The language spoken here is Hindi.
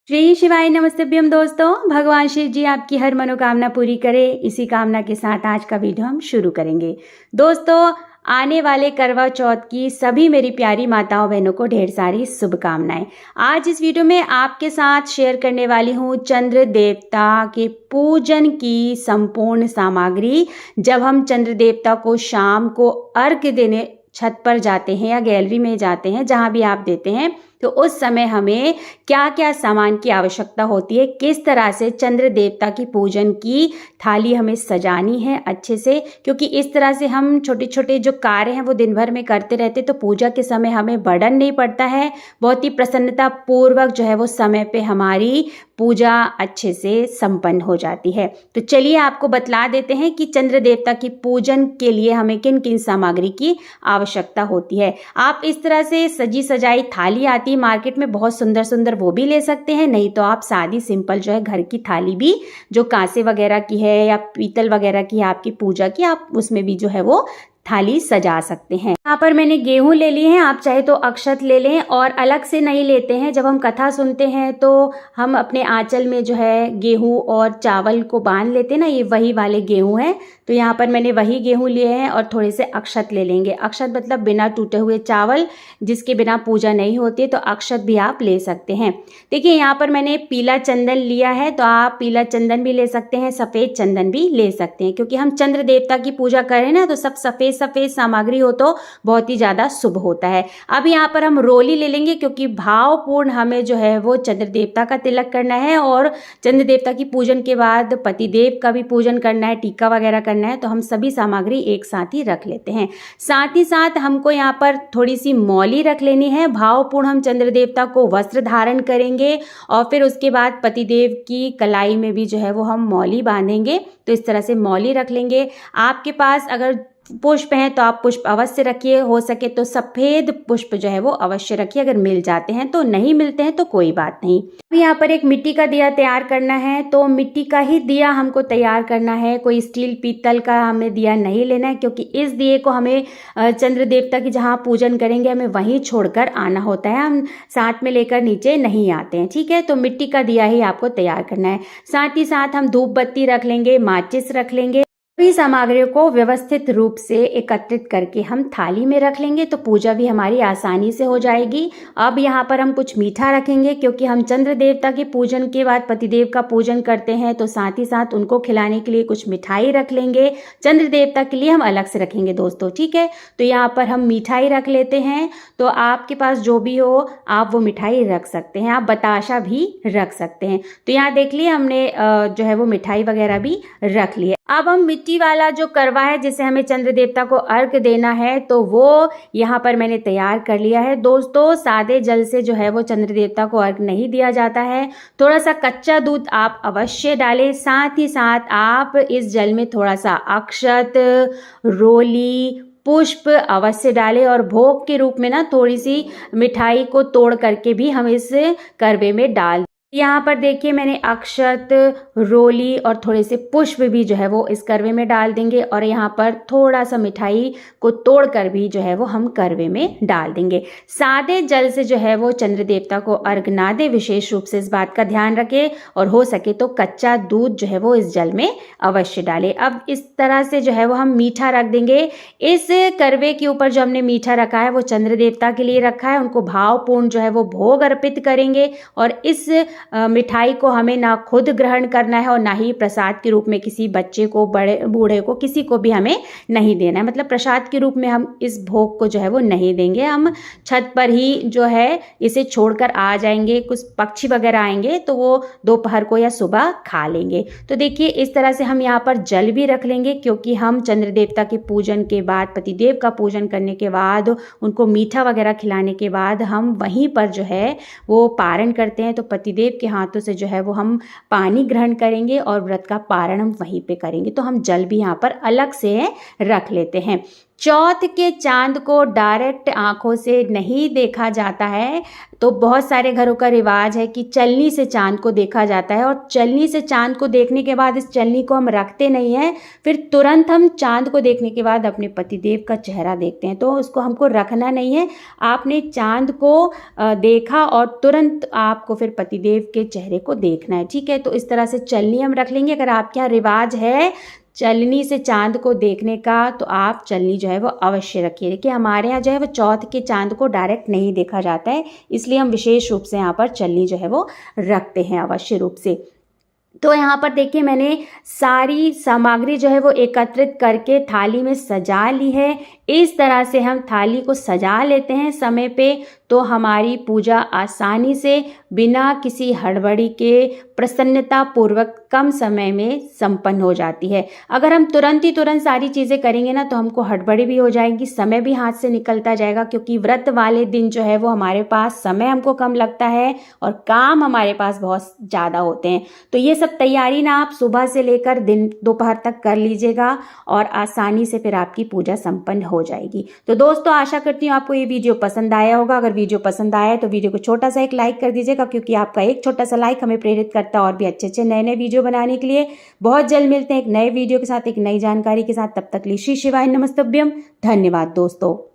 श्री शिवाय नमस्तभ्यम दोस्तों। भगवान शिव जी आपकी हर मनोकामना पूरी करे, इसी कामना के साथ आज का वीडियो हम शुरू करेंगे। दोस्तों, आने वाले करवा चौथ की सभी मेरी प्यारी माताओं बहनों को ढेर सारी शुभकामनाएं। आज इस वीडियो में आपके साथ शेयर करने वाली हूँ चंद्र देवता के पूजन की संपूर्ण सामग्री। जब हम चंद्र देवता को शाम को अर्घ्य देने छत पर जाते हैं या गैलरी में जाते हैं, जहाँ भी आप देते हैं, तो उस समय हमें क्या क्या सामान की आवश्यकता होती है, किस तरह से चंद्र देवता की पूजन की थाली हमें सजानी है अच्छे से। क्योंकि इस तरह से हम छोटे छोटे जो कार्य हैं वो दिन भर में करते रहते, तो पूजा के समय हमें बर्डन नहीं पड़ता है, बहुत ही प्रसन्नता पूर्वक जो है वो समय पे हमारी पूजा अच्छे से संपन्न हो जाती है। तो चलिए आपको बतला देते हैं कि चंद्र देवता की पूजन के लिए हमें किन किन सामग्री की आवश्यकता होती है। आप इस तरह से सजी सजाई थाली आती है मार्केट में, बहुत सुंदर सुंदर, वो भी ले सकते हैं। नहीं तो आप सादी सिंपल जो है घर की थाली भी, जो कांसे वगैरह की है या पीतल वगैरह की है आपकी पूजा की, आप उसमें भी जो है वो थाली सजा सकते हैं। यहाँ पर मैंने गेहूं ले लिए हैं, आप चाहे तो अक्षत ले लें और अलग से नहीं लेते हैं। जब हम कथा सुनते हैं तो हम अपने आंचल में जो है गेहूं और चावल को बांध लेते हैं ना, ये वही वाले गेहूं हैं। तो यहाँ पर मैंने वही गेहूं लिए हैं और थोड़े से अक्षत ले लेंगे। अक्षत मतलब बिना टूटे हुए चावल, जिसके बिना पूजा नहीं होती है, तो अक्षत भी आप ले सकते हैं। देखिए यहाँ पर मैंने पीला चंदन लिया है, तो आप पीला चंदन भी ले सकते हैं, सफ़ेद चंदन भी ले सकते हैं। क्योंकि हम चंद्र देवता की पूजा करें ना, तो सब सफ़ेद सफ़ेद सामग्री हो तो बहुत ही ज़्यादा शुभ होता है। अब यहाँ पर हम रोली ले लेंगे, क्योंकि भावपूर्ण हमें जो है वो चंद्र देवता का तिलक करना है और चंद्र देवता की पूजन के बाद पतिदेव का भी पूजन करना है, टीका वगैरह करना है। तो हम सभी सामग्री एक साथ ही रख लेते हैं। साथ ही साथ हमको यहाँ पर थोड़ी सी मौली रख लेनी है। भावपूर्ण हम चंद्र देवता को वस्त्र धारण करेंगे और फिर उसके बाद पतिदेव की कलाई में भी जो है वो हम मौली बांधेंगे। तो इस तरह से मौली रख लेंगे। आपके पास अगर पुष्प हैं तो आप पुष्प अवश्य रखिए, हो सके तो सफ़ेद पुष्प जो है वो अवश्य रखिए। अगर मिल जाते हैं तो, नहीं मिलते हैं तो कोई बात नहीं। अब यहाँ पर एक मिट्टी का दिया तैयार करना है, तो मिट्टी का ही दिया हमको तैयार करना है। कोई स्टील पीतल का हमें दिया नहीं लेना है, क्योंकि इस दिए को हमें चंद्र देवता की जहाँ पूजन करेंगे हमें वहीं छोड़कर आना होता है, हम साथ में लेकर नीचे नहीं आते हैं। ठीक है, तो मिट्टी का दिया ही आपको तैयार करना है। साथ ही साथ हम धूप बत्ती रख लेंगे, माचिस रख लेंगे। सभी सामग्रियों को व्यवस्थित रूप से एकत्रित करके हम थाली में रख लेंगे, तो पूजा भी हमारी आसानी से हो जाएगी। अब यहाँ पर हम कुछ मीठा रखेंगे, क्योंकि हम चंद्र देवता के पूजन के बाद पतिदेव का पूजन करते हैं, तो साथ ही साथ उनको खिलाने के लिए कुछ मिठाई रख लेंगे। चंद्र देवता के लिए हम अलग से रखेंगे दोस्तों। ठीक है, तो यहाँ पर हम मिठाई रख लेते हैं। तो आपके पास जो भी हो आप वो मिठाई रख सकते हैं, आप बताशा भी रख सकते हैं। तो यहाँ देख लिए हमने जो है वो मिठाई वगैरह भी रख लिए। अब हम मिट्टी वाला जो करवा है जिसे हमें चंद्र देवता को अर्घ देना है, तो वो यहाँ पर मैंने तैयार कर लिया है। दोस्तों, सादे जल से जो है वो चंद्र देवता को अर्घ नहीं दिया जाता है, थोड़ा सा कच्चा दूध आप अवश्य डालें। साथ ही साथ आप इस जल में थोड़ा सा अक्षत, रोली, पुष्प अवश्य डालें और भोग के रूप में ना थोड़ी सी मिठाई को तोड़ करके भी हम इस करवे में डाल। यहाँ पर देखिए मैंने अक्षत, रोली और थोड़े से पुष्प भी जो है वो इस करवे में डाल देंगे, और यहाँ पर थोड़ा सा मिठाई को तोड़ कर भी जो है वो हम करवे में डाल देंगे। सादे जल से जो है वो चंद्र देवता को अर्घ ना दे, विशेष रूप से इस बात का ध्यान रखें, और हो सके तो कच्चा दूध जो है वो इस जल में अवश्य डालें। अब इस तरह से जो है वो हम मीठा रख देंगे। इस करवे के ऊपर जो हमने मीठा रखा है वो चंद्र देवता के लिए रखा है, उनको भावपूर्ण जो है वो भोग अर्पित करेंगे। और इस मिठाई को हमें ना खुद ग्रहण करना है और ना ही प्रसाद के रूप में किसी बच्चे को, बड़े बूढ़े को, किसी को भी हमें नहीं देना है। मतलब प्रसाद के रूप में हम इस भोग को जो है वो नहीं देंगे, हम छत पर ही जो है इसे छोड़कर आ जाएंगे। कुछ पक्षी वगैरह आएंगे तो वो दोपहर को या सुबह खा लेंगे। तो देखिए इस तरह से हम यहाँ पर जल भी रख लेंगे, क्योंकि हम चंद्र देवता के पूजन के बाद, पतिदेव का पूजन करने के बाद, उनको मीठा वगैरह खिलाने के बाद हम वहीं पर जो है वो पारण करते हैं। तो पतिदेव के हाथों से जो है वो हम पानी ग्रहण करेंगे और व्रत का पारण हम वहीं पे करेंगे। तो हम जल भी यहाँ पर अलग से रख लेते हैं। चौथ के चांद को डायरेक्ट आंखों से नहीं देखा जाता है। तो बहुत सारे घरों का रिवाज है कि चलनी से चांद को देखा जाता है, और चलनी से चांद को देखने के बाद इस चलनी को हम रखते नहीं हैं, फिर तुरंत हम चांद को देखने के बाद अपने पतिदेव का चेहरा देखते हैं। तो उसको हमको रखना नहीं है, आपने चांद को देखा और तुरंत आपको फिर पतिदेव के चेहरे को देखना है, ठीक है। तो इस तरह से चलनी हम रख लेंगे। अगर आपके यहाँ रिवाज है चलनी से चांद को देखने का तो आप चलनी जो है वो अवश्य रखिए। देखिए हमारे यहाँ जो है वो चौथ के चांद को डायरेक्ट नहीं देखा जाता है, इसलिए हम विशेष रूप से यहाँ पर चलनी जो है वो रखते हैं अवश्य रूप से। तो यहाँ पर देखिए मैंने सारी सामग्री जो है वो एकत्रित करके थाली में सजा ली है। इस तरह से हम थाली को सजा लेते हैं समय पे, तो हमारी पूजा आसानी से बिना किसी हड़बड़ी के प्रसन्नता पूर्वक कम समय में संपन्न हो जाती है। अगर हम तुरंत सारी चीज़ें करेंगे ना तो हमको हड़बड़ी भी हो जाएगी, समय भी हाथ से निकलता जाएगा, क्योंकि व्रत वाले दिन जो है वो हमारे पास समय हमको कम लगता है और काम हमारे पास बहुत ज़्यादा होते हैं। तो ये सब तैयारी ना आप सुबह से लेकर दिन दोपहर तक कर लीजिएगा और आसानी से फिर आपकी पूजा संपन्न हो जाएगी। तो दोस्तों आशा करती हूँ आपको ये वीडियो पसंद आया होगा। अगर वीडियो पसंद आया तो वीडियो को छोटा सा एक लाइक कर दीजिएगा, क्योंकि आपका एक छोटा सा लाइक हमें प्रेरित करता है और भी अच्छे नए वीडियो बनाने के लिए। बहुत जल्द मिलते हैं एक नए वीडियो के साथ, एक नई जानकारी के साथ। तब तक लिए श्री शिवाय नमस्तुभ्यम। धन्यवाद दोस्तों।